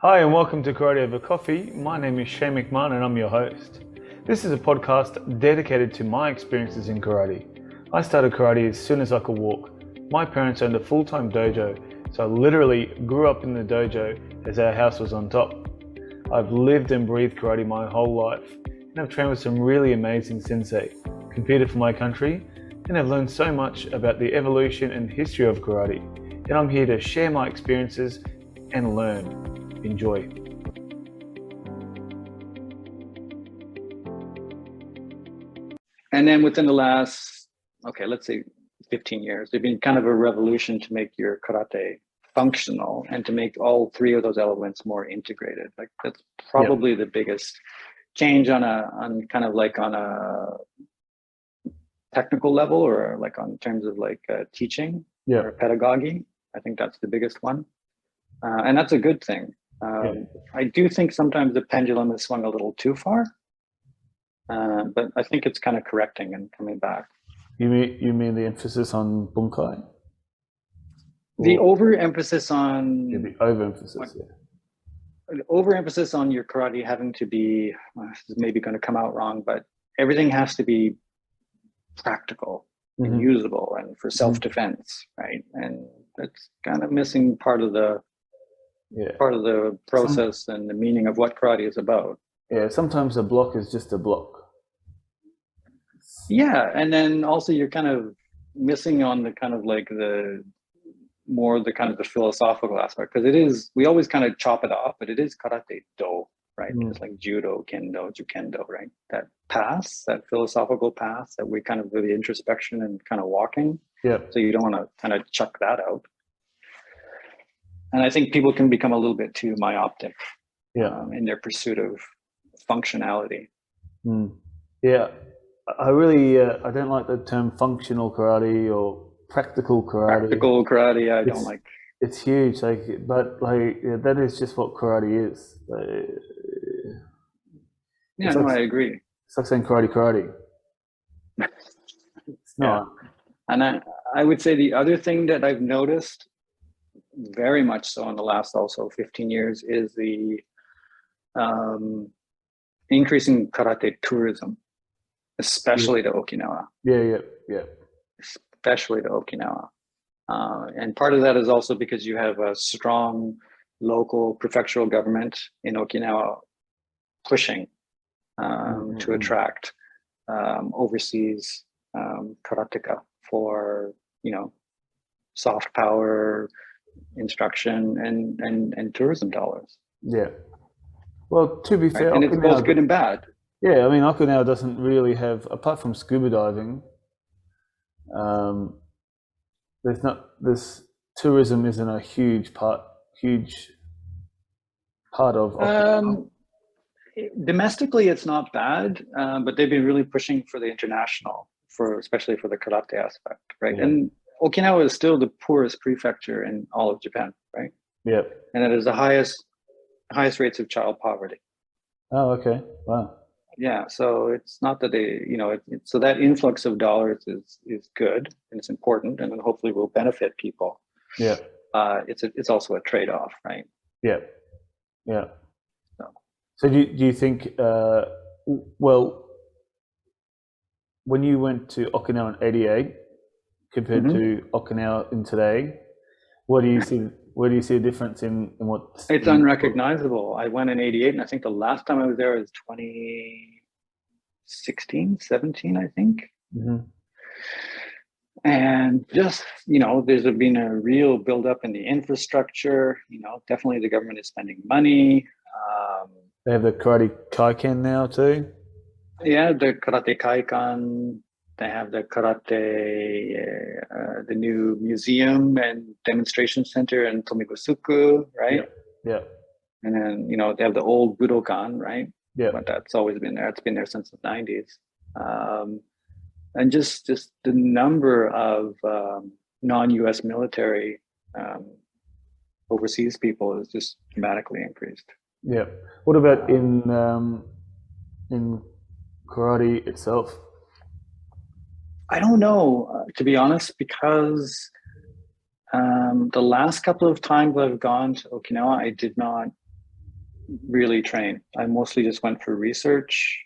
Hi, and welcome to Karate Over Coffee. My name is Cheyne McMahon, and I'm your host. This is a podcast dedicated to my experiences in karate. I started karate as soon as I could walk. My parents owned a full-time dojo, so I literally grew up in the dojo as our house was on top. I've lived and breathed karate my whole life, and I've trained with some really amazing sensei, competed for my country, and I've learned so much about the evolution and history of karate. And I'm here to share my experiences and learn. Enjoy. And then within the last, let's say 15 years, there's been kind of a revolution to make your karate functional and to make all three of those elements more integrated. Like that's probably the biggest change on a technical level, or like on terms of like teaching or pedagogy. I think that's the biggest one. And that's a good thing. I do think sometimes the pendulum has swung a little too far, but I think it's kind of correcting and coming back. You mean the emphasis on bunkai? The overemphasis on... The overemphasis, The overemphasis on your karate having to be, this is maybe going to come out wrong, but everything has to be practical and usable and for self-defense, right? And that's kind of missing part of the process and the meaning of what karate is about. Yeah, sometimes a block is just a block. Yeah, and then also you're kind of missing on the kind of like the philosophical aspect, because we always kind of chop it off, but it is karate do, right? It's like judo, kendo, jukendo, right? That philosophical path that we kind of do the introspection and kind of walking. Yeah. So you don't want to kind of chuck that out. And I think people can become a little bit too myopic in their pursuit of functionality. Yeah, I really I don't like the term functional karate or practical karate. Practical karate, I don't like. It's huge, but that is just what karate is. I agree. It's like saying karate. It's not. And I would say the other thing that I've noticed very much so in the last also 15 years is the increasing karate tourism, especially to Okinawa. Yeah. Especially to Okinawa. And part of that is also because you have a strong local prefectural government in Okinawa pushing to attract overseas karateka for, soft power, instruction and tourism dollars. Yeah. Well, to be fair, and it's both good and bad. Yeah, I mean, Okinawa doesn't really have, apart from scuba diving, tourism isn't a huge part of Okinawa. Domestically, it's not bad, but they've been really pushing for the international, especially for the karate aspect, right? Yeah. And Okinawa is still the poorest prefecture in all of Japan, right? Yeah. And it is the highest rates of child poverty. Oh, okay. Wow. Yeah, so it's not that they, so that influx of dollars is good and it's important, and hopefully will benefit people. Yeah. It's also a trade-off, right? Yeah. So do you think? Well, when you went to Okinawa in '88 compared to Okinawa in today, what do you see? Where do you see a difference in what? It's unrecognizable. I went in '88, and I think the last time I was there was 2016, 17, I think. And just, there's been a real buildup in the infrastructure. Definitely the government is spending money. They have the Karate Kaiken now too. Yeah, the Karate Kaikan. They have the karate, the new museum and demonstration center in Tomigosuku, right? Yeah. And then, they have the old Budokan, right? Yeah. But that's always been there. It's been there since the 90s. And just the number of non-US military overseas people is just dramatically increased. Yeah. What about in karate itself? I don't know, to be honest, because the last couple of times I've gone to Okinawa, I did not really train. I mostly just went for research,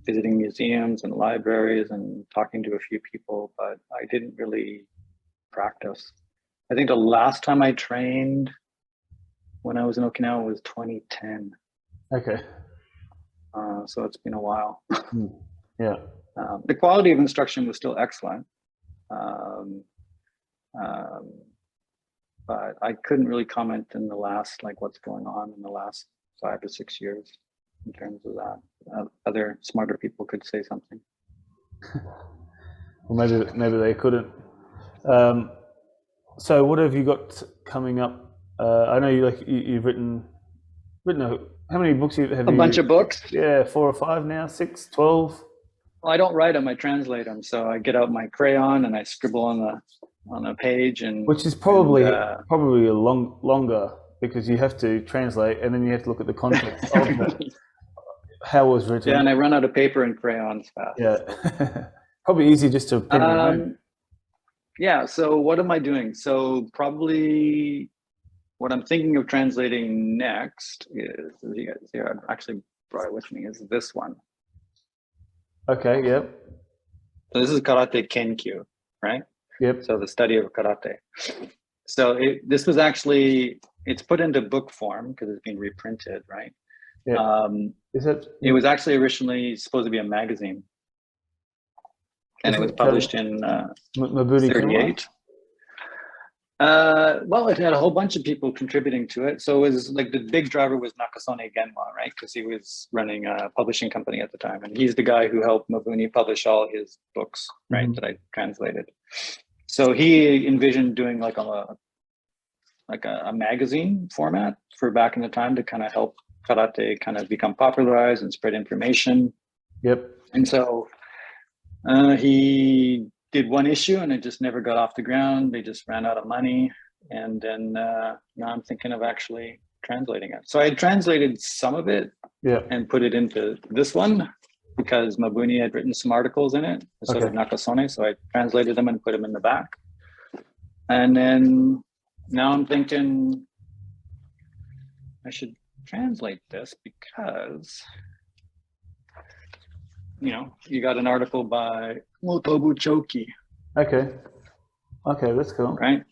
visiting museums and libraries and talking to a few people, but I didn't really practice. I think the last time I trained when I was in Okinawa was 2010. Okay. So it's been a while. Yeah. The quality of instruction was still excellent. But I couldn't really comment in the last, like what's going on in the last 5 to 6 years in terms of that. Other smarter people could say something. Well, maybe they couldn't. So what have you got coming up? I know you've written how many books have you? A bunch of books. Yeah, 4 or 5 now, 6, 12. Well, I don't write them; I translate them. So I get out my crayon and I scribble on a page, and which is probably a longer because you have to translate and then you have to look at the context of how it was written. Yeah, and I run out of paper and crayons fast. Yeah, probably easy just to print it home. Yeah. So what am I doing? So probably what I'm thinking of translating next is, as you guys here, I've actually brought it with me, is this one. Okay. Yep. So this is Karate Kenkyu, right? Yep. So the study of karate. So this was actually, it's put into book form because it's been reprinted, right? Yeah. It was actually originally supposed to be a magazine, and it was published in 38. Well, it had a whole bunch of people contributing to it. So it was like the big driver was Nakasone Genma, right? Because he was running a publishing company at the time, and he's the guy who helped Mabuni publish all his books, right? That I translated. So he envisioned doing like a magazine format for back in the time to kind of help karate kind of become popularized and spread information. Yep. And so he did one issue and it just never got off the ground. They just ran out of money. And then now I'm thinking of actually translating it. So I translated some of it and put it into this one because Mabuni had written some articles in it, so did Nakasone. So I translated them and put them in the back. And then now I'm thinking I should translate this because, you got an article by Motobu Choki. Okay, that's cool. Right?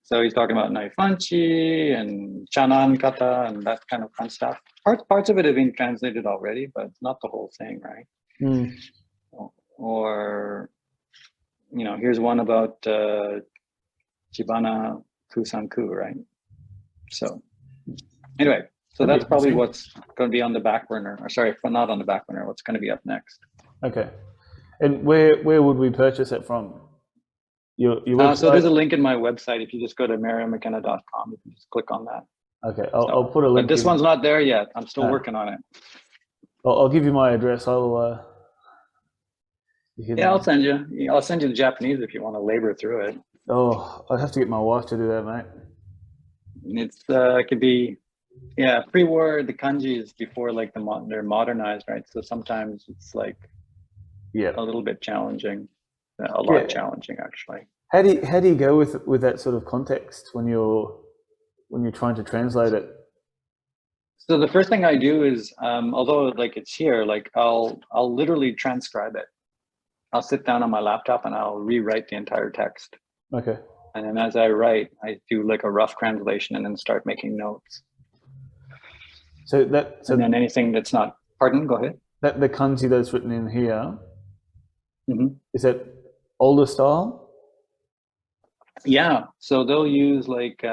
So he's talking about knife anchi and chanan kata and that kind of fun stuff. Parts of it have been translated already, but not the whole thing, right? Or, here's one about Chibana Kusanku, right? So anyway, so that's probably what's going to be on the back burner. Or sorry, not on the back burner. What's going to be up next? Okay, and where would we purchase it from? Your website? So there's a link in my website. If you just go to mariomckenna.com, you can just click on that. Okay, I'll put a link. But this one's not there yet. I'm still working on it. I'll give you my address. I'll send you. I'll send you the Japanese if you want to labor through it. Oh, I'd have to get my wife to do that, mate. It's it could be, pre-war. The kanji is before like they're modernized, right? So sometimes it's like a little bit challenging, a lot challenging actually. How do you go with that sort of context when you're trying to translate it? So the first thing I do is, although like it's here, like I'll literally transcribe it. I'll sit down on my laptop and I'll rewrite the entire text. Okay. And then as I write, I do like a rough translation and then start making notes. So then anything that's not, pardon, go ahead. That the kanji that's written in here, is that older style? Yeah, so they'll use like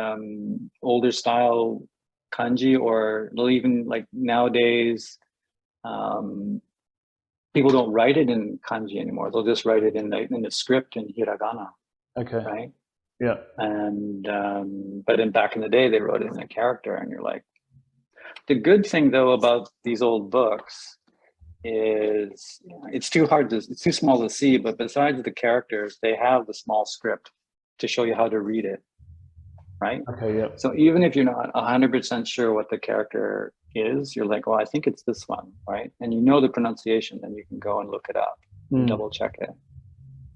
older style kanji, or they'll even like nowadays, people don't write it in kanji anymore. They'll just write it in the script in hiragana. Okay. Right. Yeah. And but then back in the day, they wrote it in a character, and you're like, the good thing though about these old books is it's too small to see, but besides the characters, they have the small script to show you how to read it. Right. Okay. Yeah. So even if you're not 100% sure what the character is, you're like, well, I think it's this one, right? And you know the pronunciation, then you can go and look it up and double check it.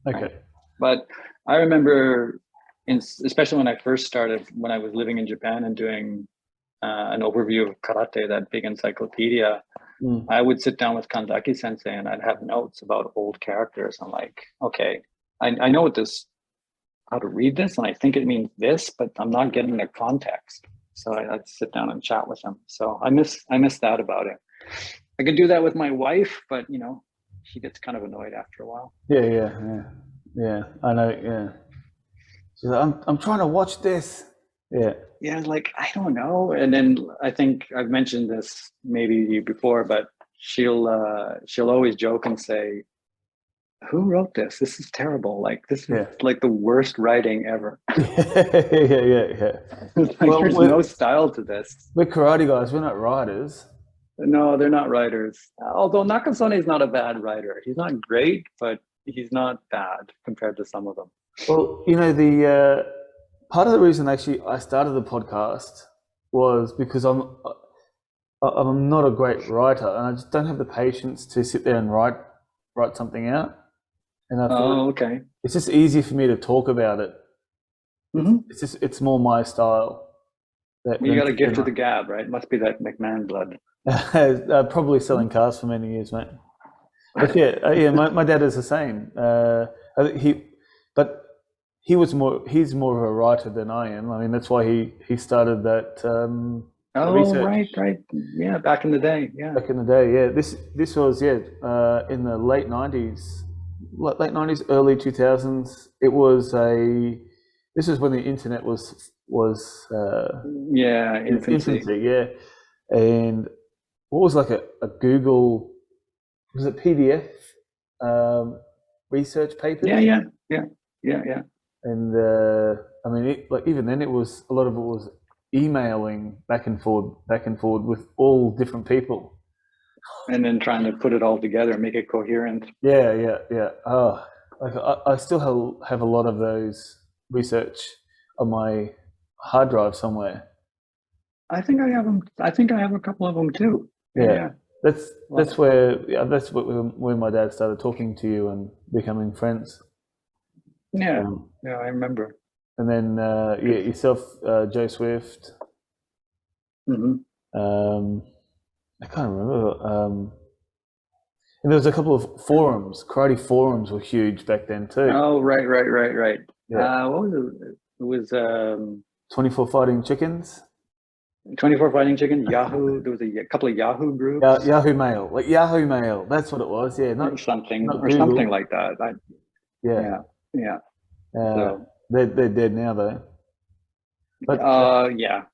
Okay. Right? But I remember, especially when I first started, when I was living in Japan and doing an overview of karate, that big encyclopedia, I would sit down with Kanzaki sensei and I'd have notes about old characters. I'm like, okay, I know how to read this, and I think it means this, but I'm not getting the context. So I'd sit down and chat with him. So I miss that about it. I could do that with my wife, but she gets kind of annoyed after a while. Yeah. I know. Yeah. She's like, I'm trying to watch this. Yeah. Yeah, like I don't know. And then I think I've mentioned this maybe to you before, but she'll always joke and say, "Who wrote this? This is terrible. Like this is like the worst writing ever." Yeah. Like, there's no style to this. We're karate guys. We're not writers. No, they're not writers. Although Nakasone is not a bad writer. He's not great, but he's not bad compared to some of them. Well, the part of the reason actually I started the podcast was because I'm not a great writer, and I just don't have the patience to sit there and write something out. And I thought, okay. It's just easy for me to talk about it. Mm-hmm. It's more my style. You got a gift of the gab, right? Must be that McMahon blood. Probably selling cars for many years, mate. But my dad is the same. He's more of a writer than I am. I mean, that's why he started that. Research. Right. Yeah, back in the day. Yeah. Back in the day, yeah. This was in the late '90s, early 2000s. It was This is when the internet was infancy. Yeah. And what was like a Google, was it PDF research paper? Yeah. And I mean, even then, it was a lot of it was emailing back and forward with all different people, and then trying to put it all together and make it coherent. Yeah. Oh, like I still have a lot of those research on my hard drive somewhere. I think I have them. I think I have a couple of them too. Yeah. That's where my dad started talking to you and becoming friends. Yeah, I remember. And then yourself, Joe Swift. Mm-hmm. I can't remember. And there was a couple of forums. Karate forums were huge back then too. Oh, right. Yeah. What was it? It was 24 Fighting Chickens. 24 Fighting Chickens. Yahoo. There was a couple of Yahoo groups. Yahoo Mail, like Yahoo Mail. That's what it was. Yeah, something like that. Yeah. So they're dead now though. But yeah,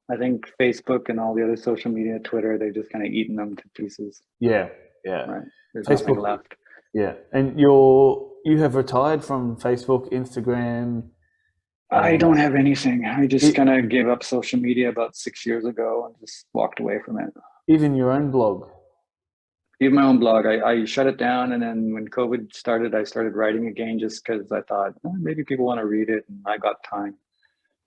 I think Facebook and all the other social media, Twitter, they've just kind of eaten them to pieces. Yeah. Right. There's Facebook, nothing left. Yeah, and you have retired from Facebook, Instagram. I don't have anything. I just kind of gave up social media about 6 years ago and just walked away from it. Even your own blog? Even my own blog. I shut it down, and then when COVID started, I started writing again just because I thought maybe people want to read it, and I got time.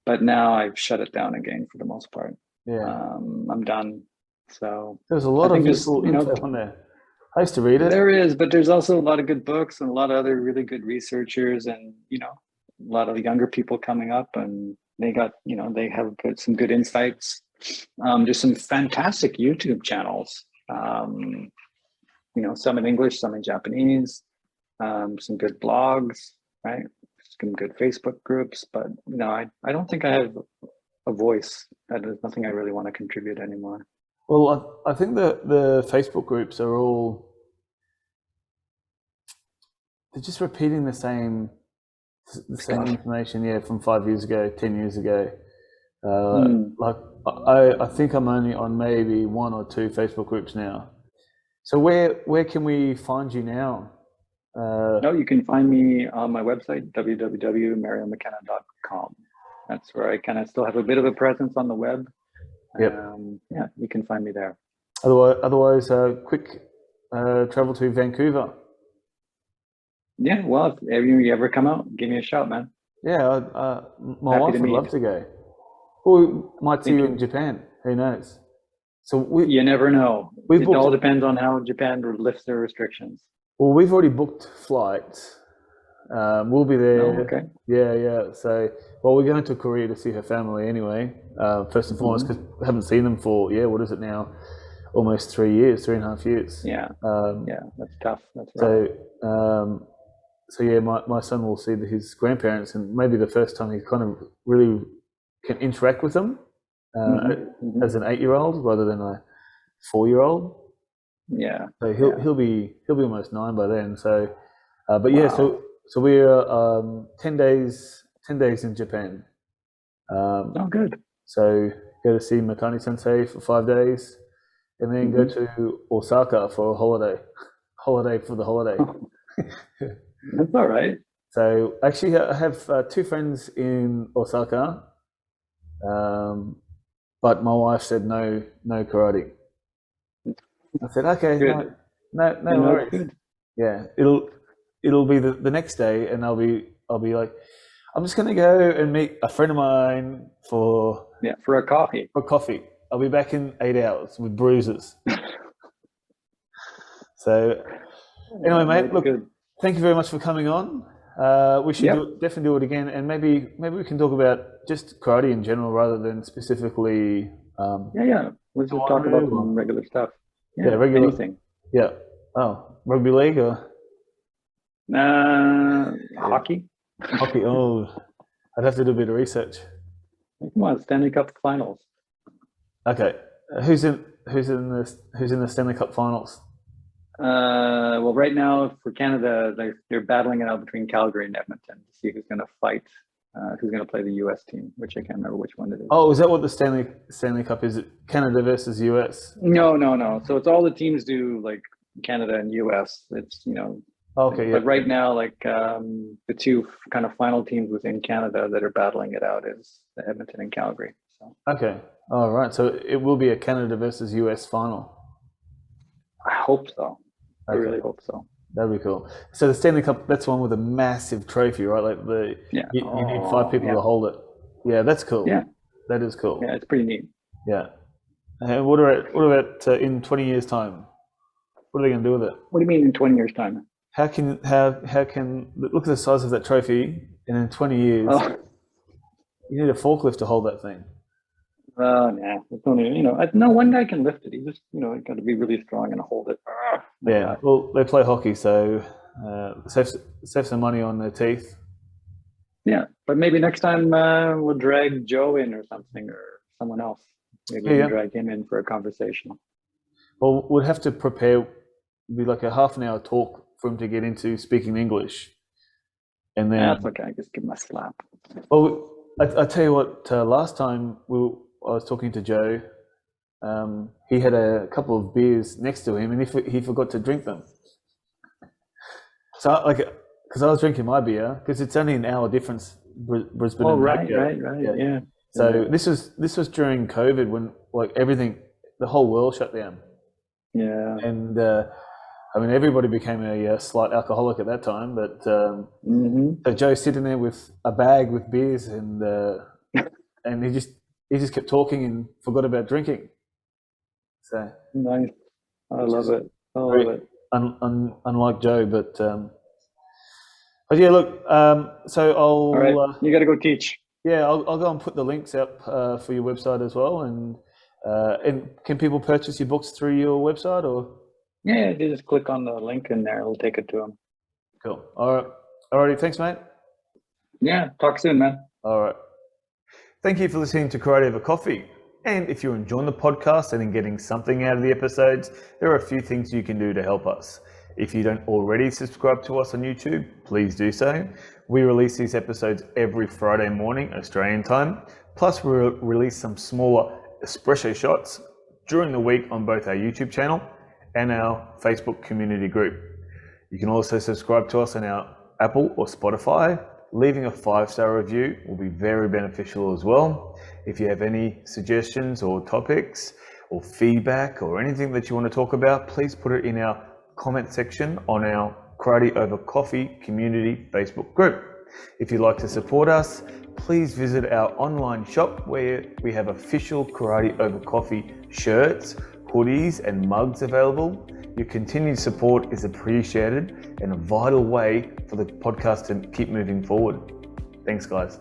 But now I've shut it down again for the most part. Yeah, I'm done. So there's a lot of useful info on there. I used to read it. There is, but there's also a lot of good books and a lot of other really good researchers, and a lot of younger people coming up, and they got they have some good insights. There's some fantastic YouTube channels. Some in English, some in Japanese. Some good blogs, right? Some good Facebook groups, but I don't think I have a voice. There's nothing I really want to contribute anymore. Well, I think the Facebook groups are all, they're just repeating the same information, from 5 years ago, 10 years ago. Like I think I'm only on maybe 1 or 2 Facebook groups now. So where can we find you now? You can find me on my website, www.mariomckenna.com. That's where I kind of still have a bit of a presence on the web. Yep. You can find me there. Otherwise, quick travel to Vancouver. Yeah, well, if you ever come out, give me a shout, man. Yeah, my wife would love to go. Or we might see you in Japan. Who knows? So you never know. It all depends on how Japan lifts their restrictions. Well, we've already booked flights We'll be there. Oh, okay. Yeah. So, well, we're going to Korea to see her family anyway. First and foremost, because we haven't seen them for what is it now? Almost 3 years, 3.5 years. Yeah. That's tough. That's right. So yeah, my son will see his grandparents, and maybe the first time he kind of really can interact with them as an 8-year-old rather than a 4-year-old. Yeah. So he'll be almost 9 by then. So, but yeah, so we're 10 days in Japan. Good. So go to see Matani Sensei for 5 days, and then go to Osaka for a holiday for the holiday. That's all right. So actually, I have 2 friends in Osaka, but my wife said no karate. I said okay, no worries. Good. Yeah, it'll be the next day, and I'll be like, I'm just gonna go and meet a friend of mine for a coffee. For coffee, I'll be back in 8 hours with bruises. So anyway, mate, look. Good. Thank you very much for coming on. We should definitely do it again, and maybe we can talk about just karate in general rather than specifically. Let's just talk about some regular stuff. Regular anything. Yeah. Oh, rugby league or hockey. Hockey. Oh, I'd have to do a bit of research. Come on, Stanley Cup Finals. Okay, who's in the Stanley Cup Finals? Well, right now for Canada, they're battling it out between Calgary and Edmonton to see who's going to fight, who's going to play the U.S. team, which I can't remember which one it is. Oh, is that what the Stanley Cup is? It Canada versus U.S.? No. So it's all the teams do, like Canada and U.S. It's Okay. But right now, like the 2 kind of final teams within Canada that are battling it out is the Edmonton and Calgary. So. Okay. All right. So it will be a Canada versus U.S. final. I hope so. I really hope so. That'd be cool. So the Stanley Cup, that's one with a massive trophy, right? Like you need 5 people to hold it. Yeah, that's cool. Yeah, that is cool. Yeah, it's pretty neat. Yeah. And what about in 20 years' time? What are they going to do with it? What do you mean in 20 years' time? How can look at the size of that trophy, and in 20 years, you need a forklift to hold that thing. It's only no one guy can lift it. He just got to be really strong and hold it. Well, they play hockey, so save some money on their teeth. Yeah, but maybe next time we'll drag Joe in or something, or someone else. Maybe we'll drag him in for a conversation. Well, we'd have to prepare. It'd be like a half an hour talk for him to get into speaking English, and then that's okay. I just give him a slap. Well, I tell you what. Last time I was talking to Joe. He had a couple of beers next to him, and he forgot to drink them. So, because I was drinking my beer, because it's only an hour difference, Brisbane. Oh, right. Yeah. So this was during COVID when the whole world shut down. Yeah. And everybody became a slight alcoholic at that time. But so Joe's sitting there with a bag with beers, and he just kept talking and forgot about drinking. So nice. I love it. Unlike Joe, but yeah, look. So I'll. All right. You got to go teach. Yeah, I'll go and put the links up for your website as well, and can people purchase your books through your website or? Yeah, they just click on the link in there. It'll take it to them. Cool. All right. Alrighty. Thanks, mate. Yeah. Talk soon, man. All right. Thank you for listening to Karate Over Coffee. And if you're enjoying the podcast and getting something out of the episodes, there are a few things you can do to help us. If you don't already subscribe to us on YouTube, please do so. We release these episodes every Friday morning, Australian time. Plus, we release some smaller espresso shots during the week on both our YouTube channel and our Facebook community group. You can also subscribe to us on our Apple or Spotify. Leaving a 5-star review will be very beneficial as well. If you have any suggestions or topics or feedback or anything that you want to talk about, please put it in our comment section on our Karate Over Coffee community Facebook group. If you'd like to support us, please visit our online shop where we have official Karate Over Coffee shirts, hoodies and mugs available. Your continued support is appreciated and a vital way for the podcast to keep moving forward. Thanks, guys.